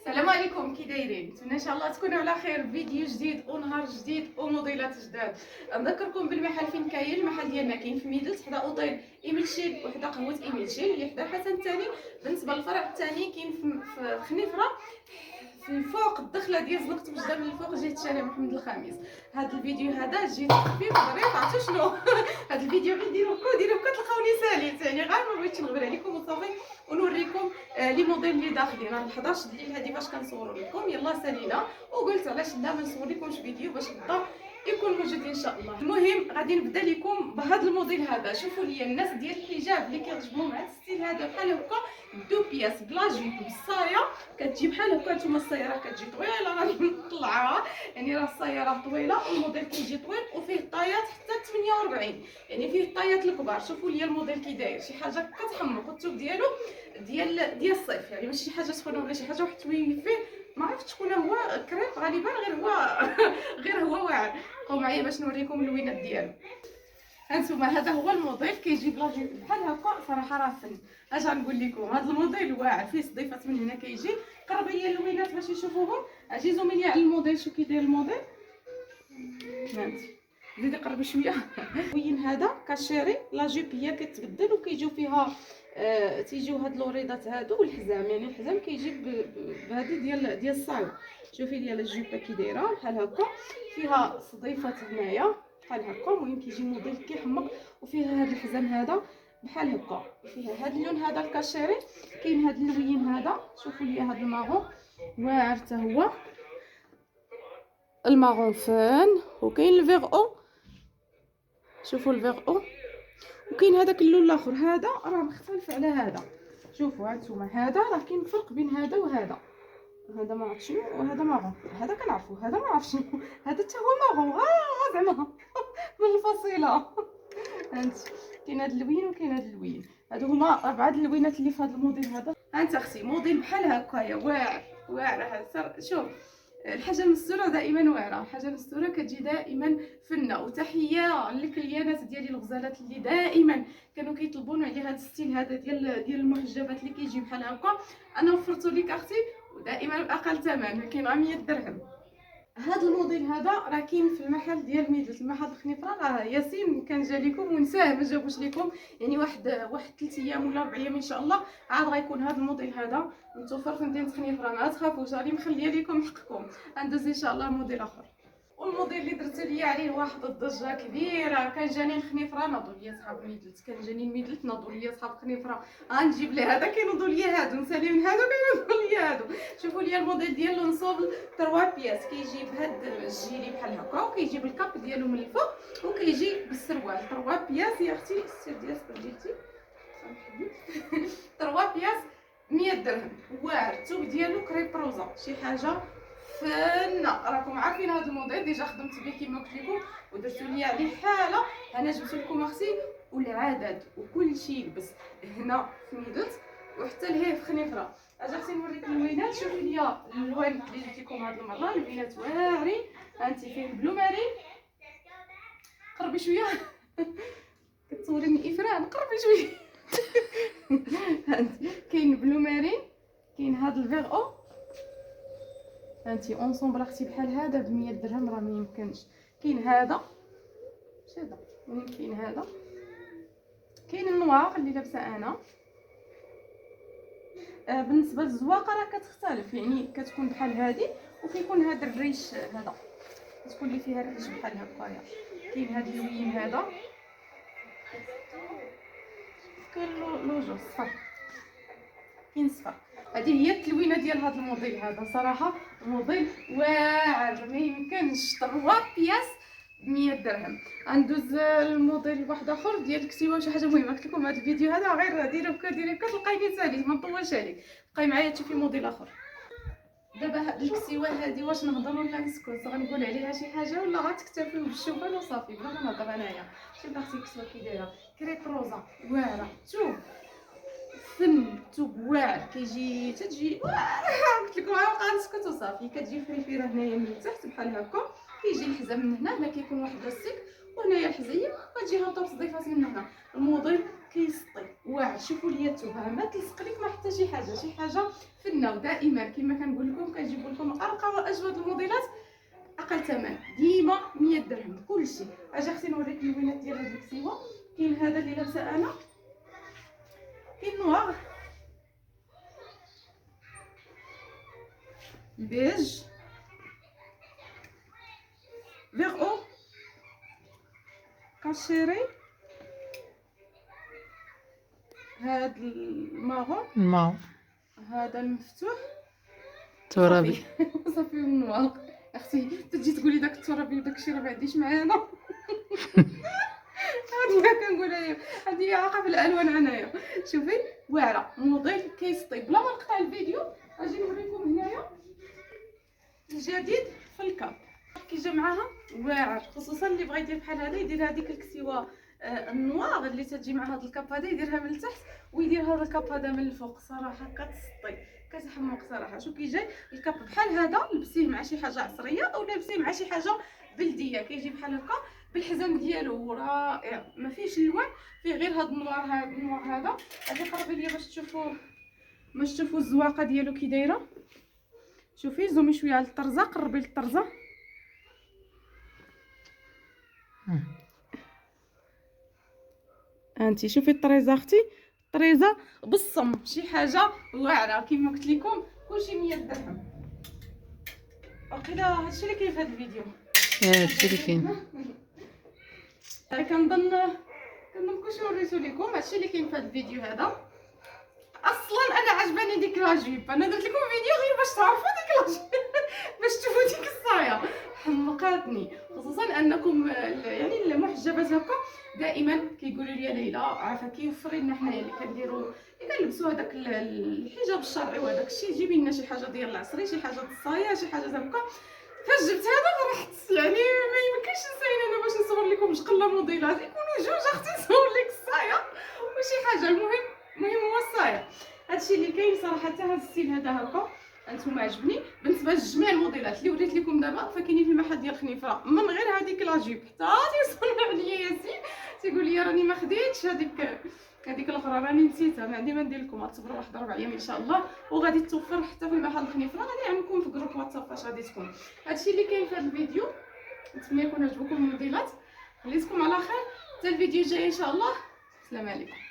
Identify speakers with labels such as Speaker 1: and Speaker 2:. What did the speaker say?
Speaker 1: السلام عليكم، كي دايرين؟ نتمنى ان شاء الله تكونوا على خير. فيديو جديد ونهار جديد وموديلات جداد. نذكركم بالمحل فين كاين. المحل ديالنا كاين في ميدلت حدا اوطيل ايميلشيل وحدا قهوه ايميلشيل اللي حدا الحسن الثاني. بالنسبه للفرع الثاني كاين في خنيفره في الفوق الدخله ديال زنقة وجده من الفوق جهه شارع محمد الخامس. هذا الفيديو هذا جيت خفيف ظريف. عرفتوا شنو؟ هذا الفيديو غير ديروه تلقاوني ساليت، يعني غير ما بغيتش نغبر عليكم وصافي ونوريكم لي موديل اللي داخلين. راه 11 الليل هذه باش كنصوروا لكم. يلا سالينا وقلت علاش لا ما نصور لكمش فيديو باش غدا يكون موجود ان شاء الله. المهم غادي نبدا لكم بهذا الموديل هذا. شوفوا لي الناس ديال الحجاب اللي كيعجبهم هذا الستيل هذا بحال هكا دو بياس بلا جيب بالصايه. كتجي بحال هكا. نتوما السياره كتجي طويله، راني مطلعاها يعني راه السياره طويله والموديل كيجي طويل وفيه الطايات حتى 48، يعني فيه الطايات الكبار. شوفوا لي الموديل كي داير، شي حاجه كتحمق. الثوب ديالو ديال الصيف، يعني ماشي شي حاجه سخونه ولا شي حاجه واحد شويه فيه. ما عرفتش شكون هو كريب غالبا، غير هو واعر. بقاو معايا باش نوريكم اللوينات ديالو. هانتوما هذا هو الموديل كيجي بلا جيب بحال هكا. صراحه راه فن. اش غنقول لكم، هذا الموديل واعر فيه صديفات من هنا كيجي. قرب ليا اللوينات باش يشوفوهم. اجي زومي على الموديل. شو كيدير الموديل؟ هانتي زيدي قرب شويه. وين هذا كاشيري لا جيب هي كتبدل وكيجيو فيها تيجيو هاد الوريضات هادو والحزام. يعني الحزام كيجي بهذه ديال الصايغ. شوفي لي الجيبه كي دايره بحال هكا، فيها صديفات هنايا بحال هكا. المهم كيجي موديل كيحمق وفيها هاد الحزام هذا بحال هكا. فيها هاد اللون هذا الكاشيري. كاين هاد اللوين هذا. شوفوا لي هاد الماغون واعر حتى هو، الماغون فان. وكاين الفيغ او، شوفوا الفيغ او. وكاين هذاك اللون الاخر، هذا راه مختلف على هذا. شوفوا هانتوما هذا راه كاين فرق بين هذا وهذا. هذا ما عرفت شنو وهذا ماغون. هذا كنعرفو، هذا ما عرفت شنو. هذا حتى هو ماغون زعما من الفصيله. هانت كاين هذا اللوين وكاين هذا اللوين. هادو هما 4 اللوينات اللي في هذا الموديل هذا. هانت اختي موديل بحال هكايا واعر واعر. شوف الحاجه المستوره دائما واعره. الحاجه المستوره كتجي دائما فنه. وتحيه للكليانات ديالي الغزالات اللي دائما كانوا كيطلبون على هذا الستيل هذا ديال المحجبات اللي كيجي بحال هكا. انا وفرته لك اختي ودائما باقل ثمن، كاين غير 100 درهم. هذا الموديل هذا راه كاين في المحل ديال ميدلت، المحل الخنيفره. راه ياسين كان جا لكم ونساه ما جابوش لكم، يعني واحد 3 ايام ولا 4 ايام ان شاء الله عاد غيكون هذا الموديل هذا متوفر في مدينه خنيفره. ما تخافوش راني مخليه لكم حقكم. غندوز ان شاء الله موديل اخر. والموديل اللي درت ليا عليه واحد الضجه كبيره. كان جاني الخنيفره ناضوا ليا صحاب ميدلت، كان جاني الميدلت ناضوا ليا صحاب خنيفره غنجيب ليه هذا. كينوضوا ليا هادو نسالي من هادو كينوضوا ليا هادو. شوفوا ليا الموديل ديال لونسوبل 3 بياس. كيجي بهاد الجيلي بحال هكا وكيجي بالكاب ديالو من الفوق وكيجي بالسروال. 3 بياس يا اختي. السير ديال سبرديتي 3 بياس 100 درهم. واعر. الثوب ديالو كريب روزا، شي حاجه فنه. راكم عارفين هذا الموديل ديجا خدمت به كيما قلت لكم ودرتوا لي عليه حاله. انا جبت لكم اختي والعدد وكل شيء يلبس هنا في ميدلت وحتى لهيه في خنيفره. اجا اختي نوريك اللوينات. شوفي لي الالوان اللي جبت لكم هذه المره. اللوينات واعرين. هانتي فيه بلو مارين. قربي شويه كتصوريني افران. قربي شويه هانتي كاين بلو مارين. كاين هذا الفيغ او. هانتي اونسومبل اختي بحال هذا ب 100 درهم راه ما يمكنش. كاين هذا شاده. كاين هذا. كاين النوار اللي لابسه انا. بالنسبه للزواقه راه كتختلف، يعني كتكون بحال هذه وكيكون هذا الريش هذا كتكون اللي فيها الريش بحال هكايا. كاين هذا اللوين هذا. كاين لوجو صفر. كاين صفر. هذه هي التلوينه ديال هذا الموديل هذا. صراحه موديل واعر ما يمكنش. 3 بياس 100 درهم. غندوز الموديل واحد اخر ديال الكسيوه شي حاجه مهمه. قلت لكم هذا الفيديو هذا غير ديري بكا تلقايني ساليت ما نطولش عليك. بقاي معايا تشوفي موديل اخر. دابا هاد الكسيوه هادي واش نهضر ولا نسكت؟ غنقول عليها شي حاجه ولا غتكتفي بالشوفان وصافي بلا ما نهضر انايا؟ شوفي اختي الكسوه كي دايره كريب روزا واعره. شوف فن توب واعر. كيجي تتجي قلت لكم غنبقى نسكت وصافي. كتجي فريفيره هنايا من التحت بحال هكا. كيجي الحزام من هنا كيكون واحد لاستيك وهنايا الحزيه وكتجي هابطه بصديفات من هنا. الموديل كيسطي واعر. شوفوا لي التوبه ما تلصق لك ما حتى شي حاجه فنه. ودائما كما كنقول لكم كنجيب لكم ارقى واجود الموديلات اقل ثمن، ديما 100 درهم كلشي. اجي اختي نوريك اللوينات ديال هاد الكسيوه. كاين هذا اللي لابسه انا، كاين نوار، بيج، فيغ او، كاشيري، هاد المارون، هذا المفتوح
Speaker 2: ترابي.
Speaker 1: صافي النوار. اختي تجي تقولي داك الترابي وداك الشيء راه ما عنديش معانا. هادي ما كنقولها هي، هادي عاقه في الالوان عنايا. شوفي واعره موديل كيسطي. بلا ما نقطع الفيديو اجي نوريكم هنايا الجديد في الكاب كي جا معاها واعر. خصوصا اللي بغى يدير بحال هذا يدير هذيك الكسيوه النوار اللي تجي مع هذا الكاب هذا، يديرها من التحت ويدير هذا الكاب هذا من الفوق. صراحه كتسطي كتحمق صراحه. شوف كي جاي الكاب بحال هذا لبسيه مع شي حاجه عصريه او لبسيه مع شي حاجه بلديه، كيجي بحال هكا بالحزام ديالو رائع. ما فيش اللوان، فيه غير هذا النوار. هذا النوار هذا غادي قربي ليا باش تشوفوا الزواقه ديالو كي دايره. شوفي زومي شويه على الطرزه، قربي للطرزه. انتي شوفي الطريزه اختي، طريزه بالصم، شي حاجه واعره كيما قلت لكم. كلشي 100 درهم. وقيلا هادشي اللي كاين في هذا الفيديو.
Speaker 2: هادشي اللي كاين.
Speaker 1: كنظن كلشي وريتو لكم. هادشي اللي كاين في هذا الفيديو هذا. اصلا انا عجباني ديك لاجيب، انا درت لكم فيديو غير باش تعرفوا ديك لاجيب باش تشوفوا ديك الصايه. حمقاتني. خصوصا انكم يعني المحجبات هكا دائما كيقولوا لي ليلى عارفه كيوفري لنا حنايا اللي كنديروا اللي كنلبسوا هذاك الحجاب الشرعي وهذاك الشيء، جيبي لنا شي حاجه ديال العصري، شي حاجه الصايه، شي حاجه هكا. فاش جبت هذا فرحت. يعني ما يمكنش نساين انا باش نصور لكم شقله موديلات يكونوا جوج اختي نصور لك الصايه وشي حاجه. المهم هو الصايه. هادشي اللي كاين صراحه. حتى هاد الستيل هذا هكا انتما عجبني. بالنسبه لجميع الموديلات اللي وريت لكم دابا فكاينين في المحل ديال خنيفره من غير هذيك لاجيب. حتى تيصونع عليا ياسين تيقول لي راني ما خديتش هذيك الاخرى، راني نسيتها. ما عندي ما ندير لكم. تصبروا واحد 4 ايام ان شاء الله وغادي توفر حتى في المحل خنيفره. غادي نعملكم في جروب واتساب فاش غادي تكون. هادشي اللي كاين في هذا الفيديو. نتمنى يكون عجبكم الموديلات. خليتكم على خير حتى الفيديو الجاي ان شاء الله. السلام عليكم.